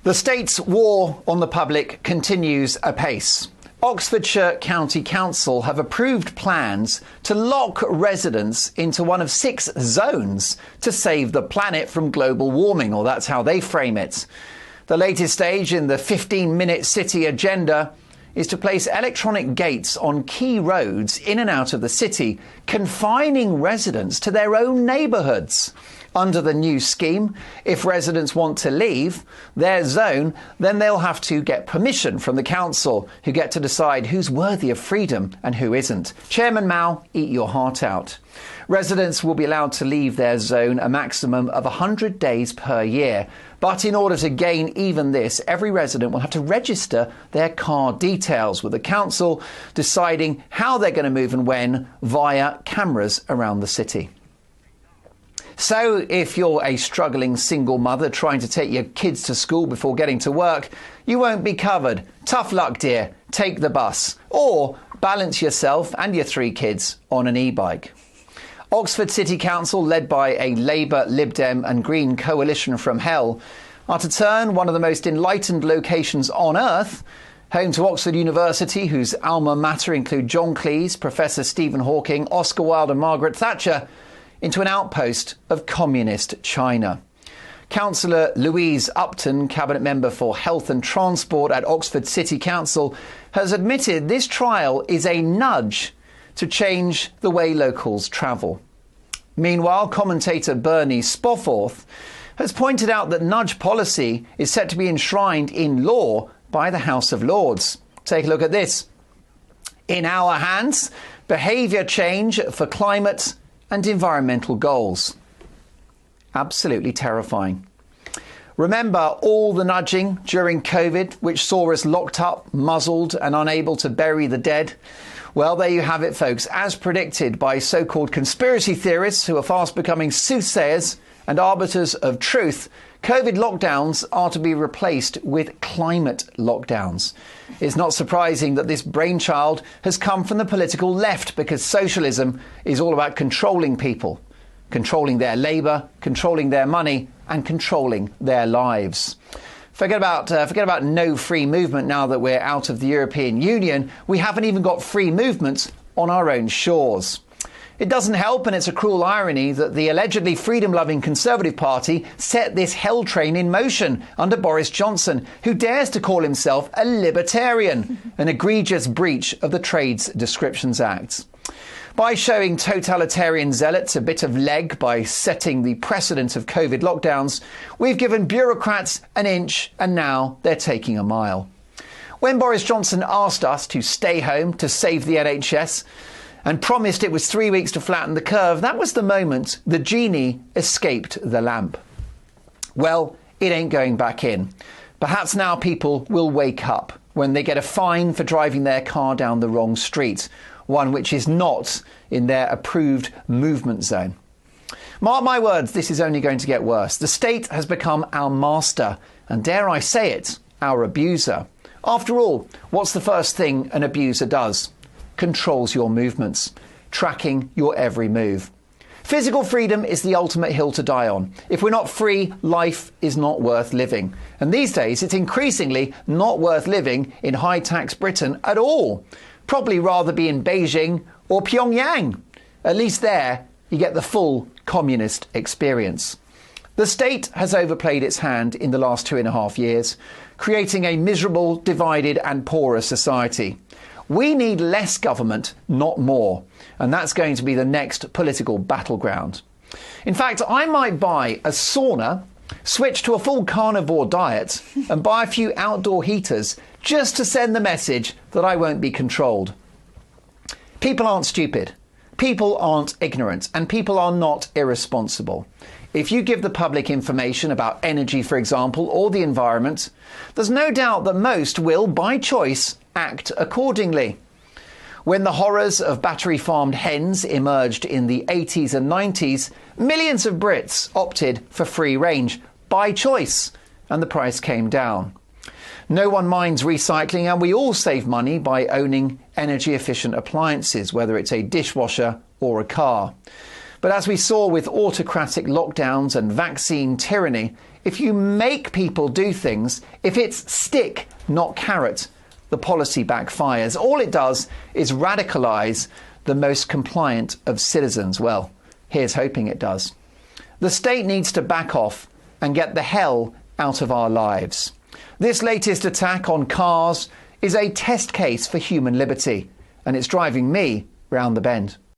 The state's war on the public continues apace. Oxfordshire County Council have approved plans to lock residents into one of 6 zones to save the planet from global warming, or that's how they frame it. The latest stage in the 15-minute city agenda is to place electronic gates on key roads in and out of the city, confining residents to their own neighbourhoods. Under the new scheme, if residents want to leave their zone, then they'll have to get permission from the council, who get to decide who's worthy of freedom and who isn't. Chairman Mao, eat your heart out. Residents will be allowed to leave their zone a maximum of 100 days per year. But in order to gain even this, every resident will have to register their car details, with the council deciding how they're going to move and when via cameras around the city. So if you're a struggling single mother trying to take your kids to school before getting to work, you won't be covered. Tough luck, dear. Take the bus. Or balance yourself and your 3 kids on an e-bike. Oxford City Council, led by a Labour, Lib Dem and Green coalition from hell, are to turn one of the most enlightened locations on earth, home to Oxford University, whose alma mater include John Cleese, Professor Stephen Hawking, Oscar Wilde and Margaret Thatcher, into an outpost of communist China. Councillor Louise Upton, Cabinet Member for Health and Transport at Oxford City Council, has admitted this trial is a nudge to change the way locals travel. Meanwhile, commentator Bernie Spofforth has pointed out that nudge policy is set to be enshrined in law by the House of Lords. Take a look at this. In our hands, behaviour change for climate and environmental goals. Absolutely terrifying. Remember all the nudging during COVID, which saw us locked up, muzzled and unable to bury the dead? Well, there you have it, folks. As predicted by so-called conspiracy theorists who are fast becoming soothsayers and arbiters of truth, COVID lockdowns are to be replaced with climate lockdowns. It's not surprising that this brainchild has come from the political left, because socialism is all about controlling people, controlling their labour, controlling their money and controlling their lives. Forget about no free movement now that we're out of the European Union. We haven't even got free movement on our own shores. It doesn't help, and it's a cruel irony, that the allegedly freedom-loving Conservative Party set this hell train in motion under Boris Johnson, who dares to call himself a libertarian, an egregious breach of the Trades Descriptions Act. By showing totalitarian zealots a bit of leg by setting the precedent of COVID lockdowns, we've given bureaucrats an inch and now they're taking a mile. When Boris Johnson asked us to stay home to save the NHS and promised it was 3 weeks to flatten the curve, that was the moment the genie escaped the lamp. Well, it ain't going back in. Perhaps now people will wake up when they get a fine for driving their car down the wrong street, one which is not in their approved movement zone. Mark my words, this is only going to get worse. The state has become our master, and dare I say it, our abuser. After all, what's the first thing an abuser does? Controls your movements, tracking your every move. Physical freedom is the ultimate hill to die on. If we're not free, life is not worth living. And these days, it's increasingly not worth living in high-tax Britain at all. Probably rather be in Beijing or Pyongyang. At least there, you get the full communist experience. The state has overplayed its hand in the last 2.5 years, creating a miserable, divided and poorer society. We need less government, not more. And that's going to be the next political battleground. In fact, I might buy a sauna, switch to a full carnivore diet and buy a few outdoor heaters just to send the message that I won't be controlled. People aren't stupid. People aren't ignorant. And people are not irresponsible. If you give the public information about energy, for example, or the environment, there's no doubt that most will, by choice, act accordingly. When the horrors of battery-farmed hens emerged in the 80s and 90s, millions of Brits opted for free range by choice, and the price came down. No one minds recycling, and we all save money by owning energy-efficient appliances, whether it's a dishwasher or a car. But as we saw with autocratic lockdowns and vaccine tyranny, If you make people do things, if it's stick, not carrot, the policy backfires. All it does is radicalise the most compliant of citizens. Well, here's hoping it does. The state needs to back off and get the hell out of our lives. This latest attack on cars is a test case for human liberty, and it's driving me round the bend.